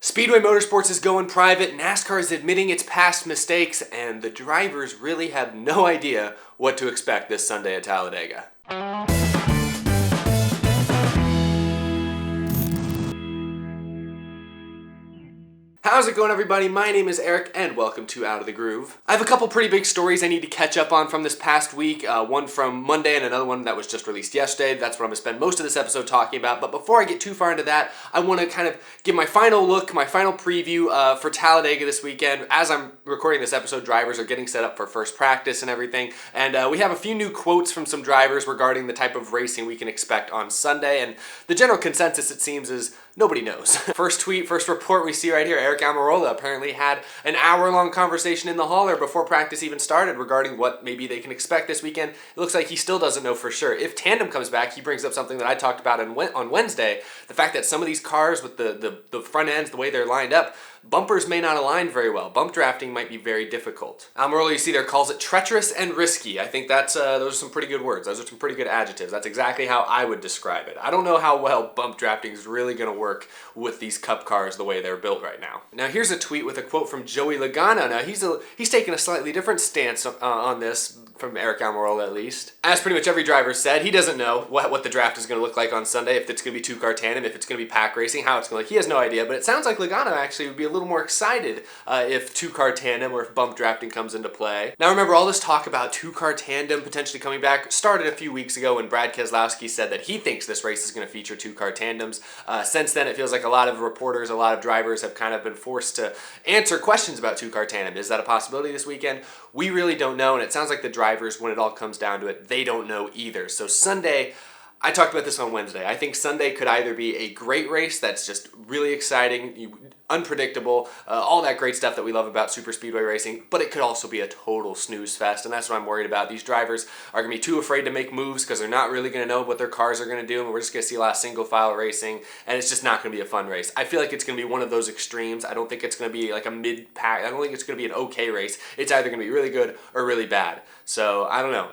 Speedway Motorsports is going private, NASCAR is admitting its past mistakes, and the drivers really have no idea what to expect this Sunday at Talladega. How's it going, everybody? My name is Eric, and welcome to Out of the Groove. I have a couple pretty big stories I need to catch up on from this past week, one from Monday and another one that was just released yesterday. That's what I'm going to spend most of this episode talking about, but before I get too far into that, I want to kind of give my final look, my final preview for Talladega this weekend. As I'm recording this episode, drivers are getting set up for first practice and everything, and we have a few new quotes from some drivers regarding the type of racing we can expect on Sunday, and the general consensus, it seems, is nobody knows. First tweet, first report we see right here, Eric Almirola apparently had an hour-long conversation in the hauler before practice even started regarding what maybe they can expect this weekend. It looks like he still doesn't know for sure. If tandem comes back, he brings up something that I talked about on Wednesday, the fact that some of these cars with the front ends, the way they're lined up, bumpers may not align very well. Bump drafting might be very difficult. Almirola, you see there, calls it treacherous and risky. I think that's those are some pretty good words. Those are some pretty good adjectives. That's exactly how I would describe it. I don't know how well bump drafting is really going to work with these Cup cars the way they're built right now. Now here's a tweet with a quote from Joey Logano. Now he's taking a slightly different stance on this, from Eric Almirola at least. As pretty much every driver said, he doesn't know what the draft is going to look like on Sunday, if it's going to be two-car tandem, if it's going to be pack racing, how it's going to look. He has no idea, but it sounds like Logano actually would be a little more excited if two-car tandem or if bump drafting comes into play. Now remember, all this talk about two-car tandem potentially coming back started a few weeks ago when Brad Keselowski said that he thinks this race is going to feature two-car tandems. Since then, it feels like a lot of reporters, a lot of drivers have kind of been forced to answer questions about two-car tandem. Is that a possibility this weekend? We really don't know, and it sounds like the drivers, when it all comes down to it, they don't know either. So Sunday, I talked about this on Wednesday. I think Sunday could either be a great race that's just really exciting, unpredictable, all that great stuff that we love about super speedway racing, but it could also be a total snooze fest, and that's what I'm worried about. These drivers are going to be too afraid to make moves because they're not really going to know what their cars are going to do, and we're just going to see a lot of single file racing, and it's just not going to be a fun race. I feel like it's going to be one of those extremes. I don't think it's going to be like a mid-pack. I don't think it's going to be an okay race. It's either going to be really good or really bad. So I don't know.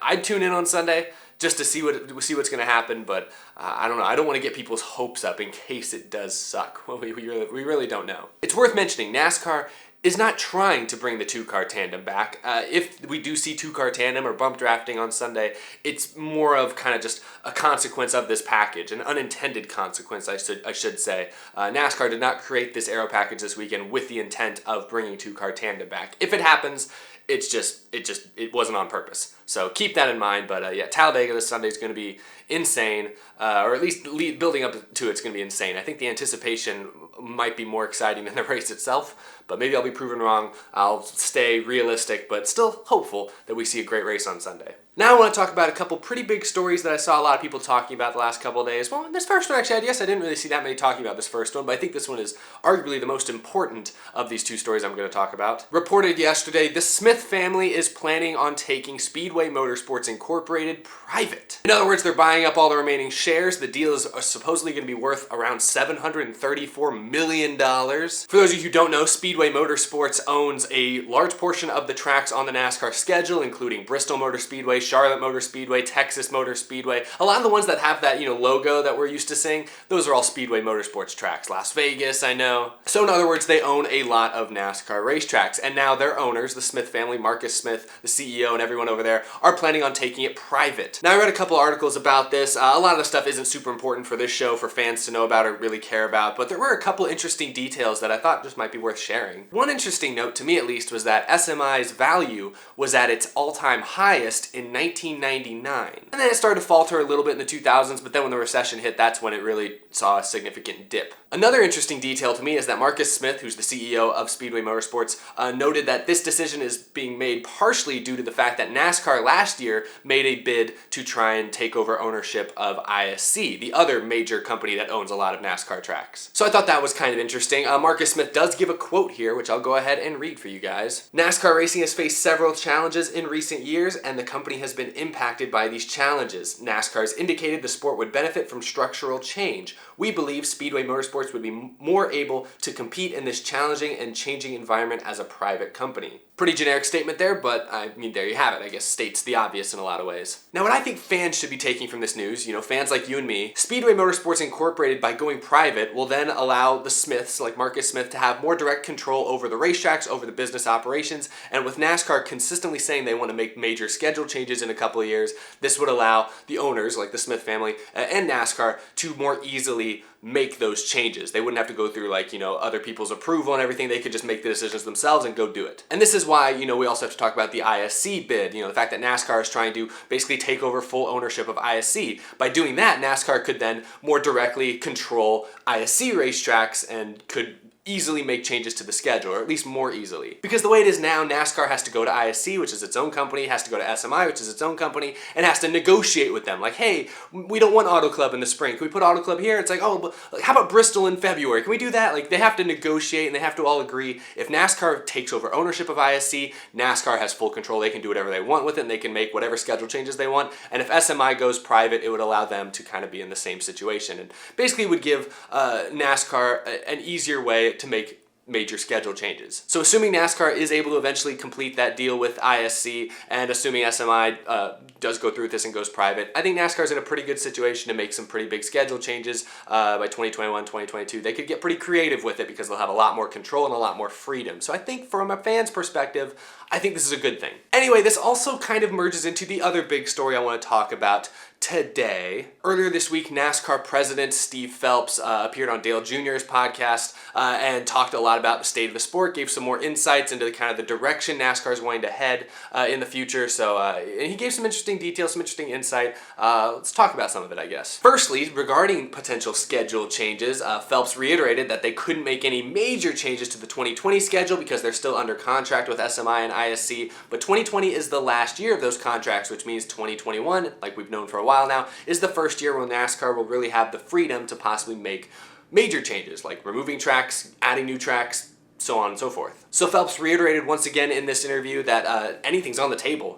I'd tune in on Sunday just to see what's going to happen, but I don't know. I don't want to get people's hopes up in case it does suck. Well, we really don't know. It's worth mentioning, NASCAR is not trying to bring the two-car tandem back. If we do see two-car tandem or bump drafting on Sunday, it's more of kind of just a consequence of this package, an unintended consequence, I should say. NASCAR did not create this aero package this weekend with the intent of bringing two-car tandem back. If it happens, it wasn't on purpose. So keep that in mind. But yeah, Talladega this Sunday is going to be insane, or at least building up to it's going to be insane. I think the anticipation might be more exciting than the race itself, but maybe I'll be proven wrong. I'll stay realistic, but still hopeful that we see a great race on Sunday. Now I want to talk about a couple pretty big stories that I saw a lot of people talking about the last couple of days. Well, this first one actually, I didn't really see that many talking about this first one, but I think this one is arguably the most important of these two stories I'm going to talk about. Reported yesterday, the Smith family is planning on taking Speedway Motorsports Incorporated private. In other words, they're buying up all the remaining shares. The deal is supposedly going to be worth around $734 million. For those of you who don't know, Speedway Motorsports owns a large portion of the tracks on the NASCAR schedule, including Bristol Motor Speedway, Charlotte Motor Speedway, Texas Motor Speedway. A lot of the ones that have that, logo that we're used to seeing, those are all Speedway Motorsports tracks. Las Vegas, I know. So in other words, they own a lot of NASCAR racetracks, and now their owners, the Smith family, Marcus Smith, the CEO, and everyone over there, are planning on taking it private. Now I read a couple articles about this. A lot of the stuff isn't super important for this show for fans to know about or really care about, but there were a couple interesting details that I thought just might be worth sharing. One interesting note, to me at least, was that SMI's value was at its all-time highest in 1999. And then it started to falter a little bit in the 2000s, but then when the recession hit, that's when it really saw a significant dip. Another interesting detail to me is that Marcus Smith, who's the CEO of Speedway Motorsports, noted that this decision is being made partially due to the fact that NASCAR last year made a bid to try and take over ownership of ISC, the other major company that owns a lot of NASCAR tracks. So I thought that was kind of interesting. Marcus Smith does give a quote here, which I'll go ahead and read for you guys. NASCAR racing has faced several challenges in recent years, and the company racing has been impacted by these challenges. NASCAR has indicated the sport would benefit from structural change. We believe Speedway Motorsports would be more able to compete in this challenging and changing environment as a private company. Pretty generic statement there, but I mean, there you have it. I guess states the obvious in a lot of ways. Now, what I think fans should be taking from this news, fans like you and me, Speedway Motorsports Incorporated, by going private, will then allow the Smiths, like Marcus Smith, to have more direct control over the racetracks, over the business operations, and with NASCAR consistently saying they want to make major schedule changes in a couple of years, this would allow the owners, like the Smith family, and NASCAR, to more easily make those changes. They wouldn't have to go through other people's approval and everything. They could just make the decisions themselves and go do it. And this is why, we also have to talk about the ISC bid, the fact that NASCAR is trying to basically take over full ownership of ISC. By doing that, NASCAR could then more directly control ISC racetracks and could easily make changes to the schedule, or at least more easily. Because the way it is now, NASCAR has to go to ISC, which is its own company, has to go to SMI, which is its own company, and has to negotiate with them. Like, hey, we don't want Auto Club in the spring. Can we put Auto Club here? It's like, oh, but how about Bristol in February? Can we do that? Like, they have to negotiate and they have to all agree. If NASCAR takes over ownership of ISC, NASCAR has full control. They can do whatever they want with it, and they can make whatever schedule changes they want. And if SMI goes private, it would allow them to kind of be in the same situation. And basically would give NASCAR an easier way to make major schedule changes. So assuming NASCAR is able to eventually complete that deal with ISC, and assuming SMI does go through with this and goes private, I think NASCAR's in a pretty good situation to make some pretty big schedule changes by 2021, 2022. They could get pretty creative with it because they'll have a lot more control and a lot more freedom. So I think from a fan's perspective, I think this is a good thing. Anyway, this also kind of merges into the other big story I want to talk about today. Earlier this week, NASCAR President Steve Phelps appeared on Dale Jr.'s podcast and talked a lot about the state of the sport, gave some more insights into kind of the direction NASCAR is going to head in the future. So and he gave some interesting details, some interesting insight. Let's talk about some of it, I guess. Firstly, regarding potential schedule changes, Phelps reiterated that they couldn't make any major changes to the 2020 schedule because they're still under contract with SMI and ISC, but 2020 is the last year of those contracts, which means 2021, like we've known for a while now, is the first year where NASCAR will really have the freedom to possibly make major changes, like removing tracks, adding new tracks, so on and so forth. So Phelps reiterated once again in this interview that anything's on the table.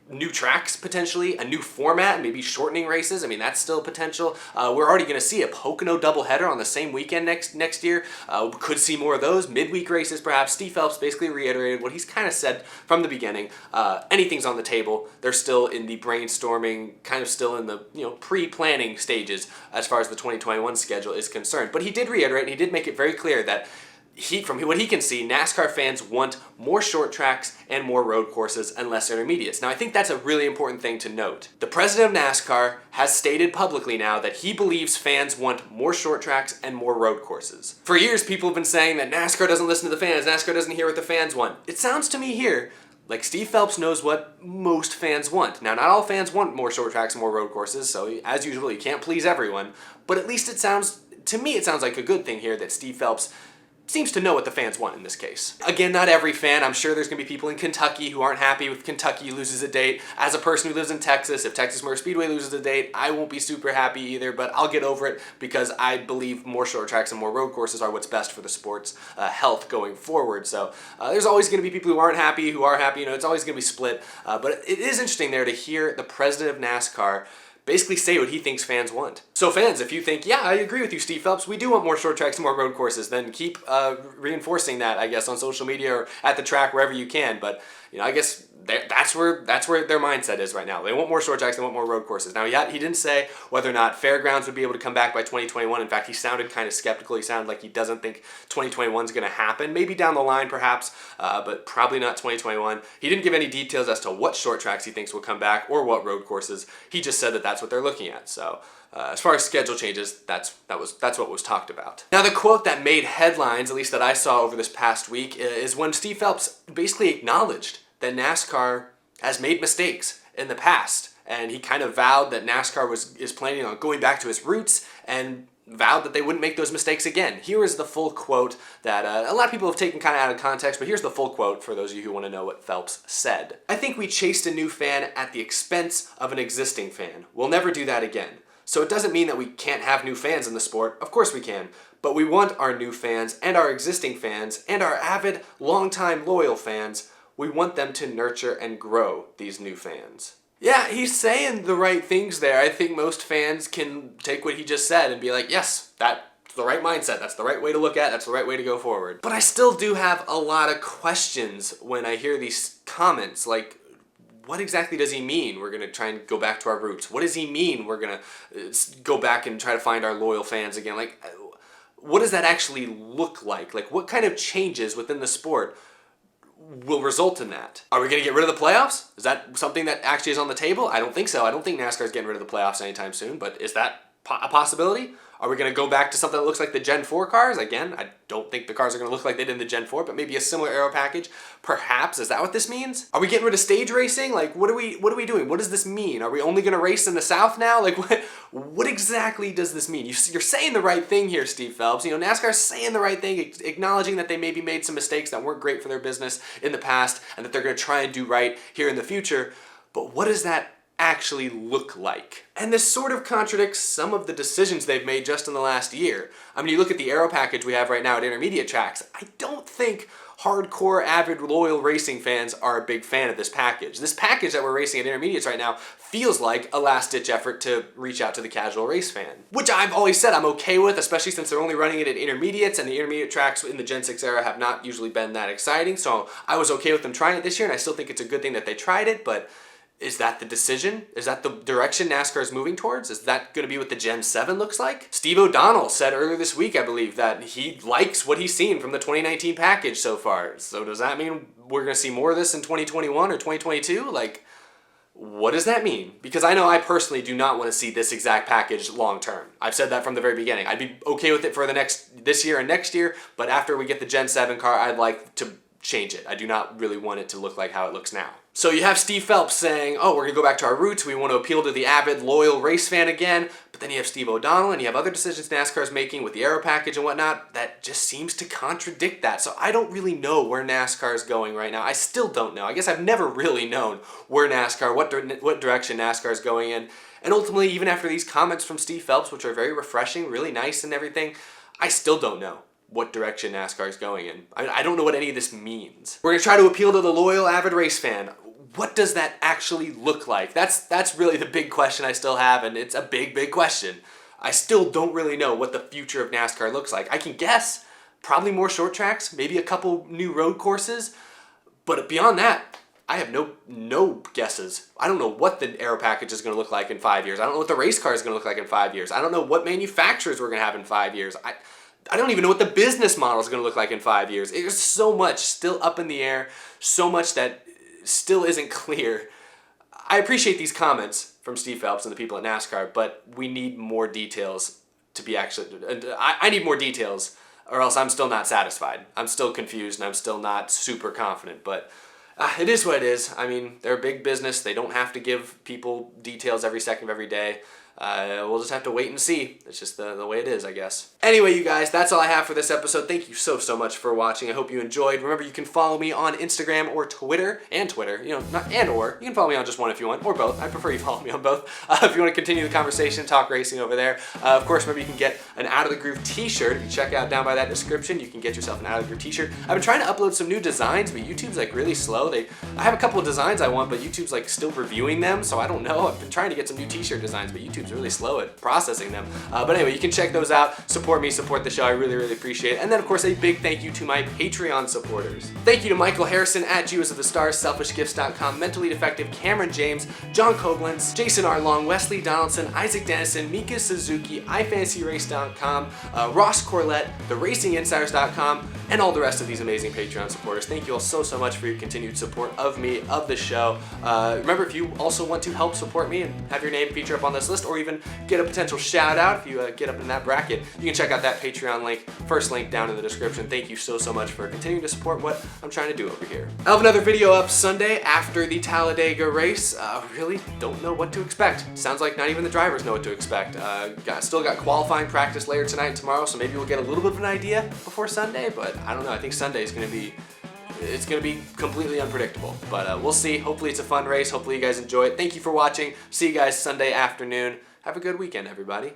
New tracks potentially, a new format, maybe shortening races. I mean, that's still potential. We're already going to see a Pocono doubleheader on the same weekend next year. Could see more of those midweek races, perhaps. Steve Phelps basically reiterated what he's kind of said from the beginning. Anything's on the table. They're still in the brainstorming, kind of still in the pre-planning stages as far as the 2021 schedule is concerned. But he did reiterate, and he did make it very clear that from what he can see, NASCAR fans want more short tracks and more road courses and less intermediates. Now, I think that's a really important thing to note. The president of NASCAR has stated publicly now that he believes fans want more short tracks and more road courses. For years, people have been saying that NASCAR doesn't listen to the fans, NASCAR doesn't hear what the fans want. It sounds to me here like Steve Phelps knows what most fans want. Now, not all fans want more short tracks and more road courses, so as usual, you can't please everyone, but at least it sounds like a good thing here that Steve Phelps seems to know what the fans want in this case. Again, not every fan. I'm sure there's going to be people in Kentucky who aren't happy with Kentucky loses a date. As a person who lives in Texas, if Texas Motor Speedway loses a date, I won't be super happy either, but I'll get over it because I believe more short tracks and more road courses are what's best for the sport's health going forward. So there's always going to be people who aren't happy, who are happy. It's always going to be split. But it is interesting there to hear the president of NASCAR basically say what he thinks fans want. So fans, if you think, yeah, I agree with you, Steve Phelps, we do want more short tracks and more road courses, then keep reinforcing that, I guess, on social media or at the track, wherever you can. But, I guess that's where their mindset is right now. They want more short tracks, they want more road courses. Now, he didn't say whether or not Fairgrounds would be able to come back by 2021. In fact, he sounded kind of skeptical. He sounded like he doesn't think 2021 is going to happen. Maybe down the line, perhaps, but probably not 2021. He didn't give any details as to what short tracks he thinks will come back or what road courses. He just said that that's what they're looking at. So as far as schedule changes, that's what was talked about. Now, the quote that made headlines, at least that I saw over this past week, is when Steve Phelps basically acknowledged that NASCAR has made mistakes in the past, and he kind of vowed that NASCAR is planning on going back to its roots and vowed that they wouldn't make those mistakes again. Here is the full quote that a lot of people have taken kind of out of context, but here's the full quote for those of you who want to know what Phelps said. "I think we chased a new fan at the expense of an existing fan. We'll never do that again. So it doesn't mean that we can't have new fans in the sport. Of course we can. But we want our new fans and our existing fans and our avid, longtime, loyal fans. we want them to nurture and grow these new fans. Yeah, he's saying the right things there. I think most fans can take what he just said and be like, yes, that's the right mindset. That's the right way to look at it. That's the right way to go forward. But I still do have a lot of questions when I hear these comments. Like, what exactly does he mean? We're going to try and go back to our roots. What does he mean? We're going to go back and try to find our loyal fans again. Like, what does that actually look like? Like, what kind of changes within the sport will result in that? Are we going to get rid of the playoffs? Is that something that actually is on the table? I don't think so. I don't think NASCAR is getting rid of the playoffs anytime soon, but is that a possibility? Are we going to go back to something that looks like the Gen 4 cars? Again, I don't think the cars are going to look like they did in the Gen 4, but maybe a similar aero package. Perhaps. Is that what this means? Are we getting rid of stage racing? Like, what are we doing? What does this mean? Are we only going to race in the South now? Like, what exactly does this mean? You're saying the right thing here, Steve Phelps. You know, NASCAR's saying the right thing, acknowledging that they maybe made some mistakes that weren't great for their business in the past and that they're going to try and do right here in the future. But what does that actually look like? And this sort of contradicts some of the decisions they've made just in the last year. I mean, you look at the aero package we have right now at intermediate tracks, I don't think hardcore, avid, loyal racing fans are a big fan of this package. This package that we're racing at intermediates right now feels like a last-ditch effort to reach out to the casual race fan, which I've always said I'm okay with, especially since they're only running it at intermediates, and the intermediate tracks in the Gen 6 era have not usually been that exciting, so I was okay with them trying it this year, and I still think it's a good thing that they tried it, but is that the decision? Is that the direction NASCAR is moving towards? Is that going to be what the Gen 7 looks like? Steve O'Donnell said earlier this week, I believe, that he likes what he's seen from the 2019 package so far. So does that mean we're going to see more of this in 2021 or 2022? Like, what does that mean? Because I know I personally do not want to see this exact package long term. I've said that from the very beginning. I'd be okay with it for this year and next year, but after we get the Gen 7 car, I'd like to change it. I do not really want it to look like how it looks now. So you have Steve Phelps saying, oh, we're going to go back to our roots. We want to appeal to the avid, loyal race fan again. But then you have Steve O'Donnell and you have other decisions NASCAR is making with the aero package and whatnot that just seems to contradict that. So I don't really know where NASCAR is going right now. I still don't know. I guess I've never really known where NASCAR, what direction NASCAR is going in. And ultimately, even after these comments from Steve Phelps, which are very refreshing, really nice and everything, I still don't know what direction NASCAR is going in. I don't know what any of this means. We're going to try to appeal to the loyal, avid race fan. What does that actually look like? That's really the big question I still have, and it's a big, big question. I still don't really know what the future of NASCAR looks like. I can guess probably more short tracks, maybe a couple new road courses, but beyond that, I have no guesses. I don't know what the aero package is going to look like in 5 years. I don't know what the race car is going to look like in 5 years. I don't know what manufacturers we're going to have in 5 years. I don't even know what the business model is going to look like in 5 years. There's so much still up in the air, so much that still isn't clear. I appreciate these comments from Steve Phelps and the people at NASCAR, but we need more details to be actually... I need more details, or else I'm still not satisfied. I'm still confused, and I'm still not super confident, but it is what it is. I mean, they're a big business. They don't have to give people details every second of every day. We'll just have to wait and see. It's just the way it is, I guess. Anyway, you guys, that's all I have for this episode. Thank you so much for watching. I hope you enjoyed. Remember, you can follow me on Instagram or Twitter, you know, not and or. You can follow me on just one if you want, or both. I prefer you follow me on both. If you want to continue the conversation, talk racing over there. Of course, remember, you can get an Out of the Groove t-shirt. If you check out down by that description, you can get yourself an Out of the Groove t-shirt. I've been trying to upload some new designs, but YouTube's like really slow. I have a couple of designs I want, but YouTube's like still reviewing them, so I don't know. I've been trying to get some new t-shirt designs, but YouTube's really slow at processing them. But anyway, you can check those out. Support me, support the show. I really appreciate it. And then, of course, a big thank you to my Patreon supporters. Thank you to Michael Harrison at Jews of the Stars, SelfishGifts.com, Mentally Defective, Cameron James, John Koblenz, Jason R. Long, Wesley Donaldson, Isaac Dennison, Mika Suzuki, iFantasyRace.com, Ross Corlett, TheRacingInsiders.com, and all the rest of these amazing Patreon supporters. Thank you all so much for your continued support of me, of the show. Remember, if you also want to help support me and have your name feature up on this list, or even get a potential shout out if you get up in that bracket, you can check out that Patreon link, first link down in the description. Thank you so much for continuing to support what I'm trying to do over here. I'll have another video up Sunday after the Talladega race. Really don't know what to expect. Sounds like not even the drivers know what to expect. Still got qualifying practice later tonight and tomorrow, so maybe we'll get a little bit of an idea before Sunday, but I don't know. I think Sunday is going to be completely unpredictable, but we'll see. Hopefully it's a fun race. Hopefully you guys enjoy it. Thank you for watching. See you guys Sunday afternoon. Have a good weekend, everybody.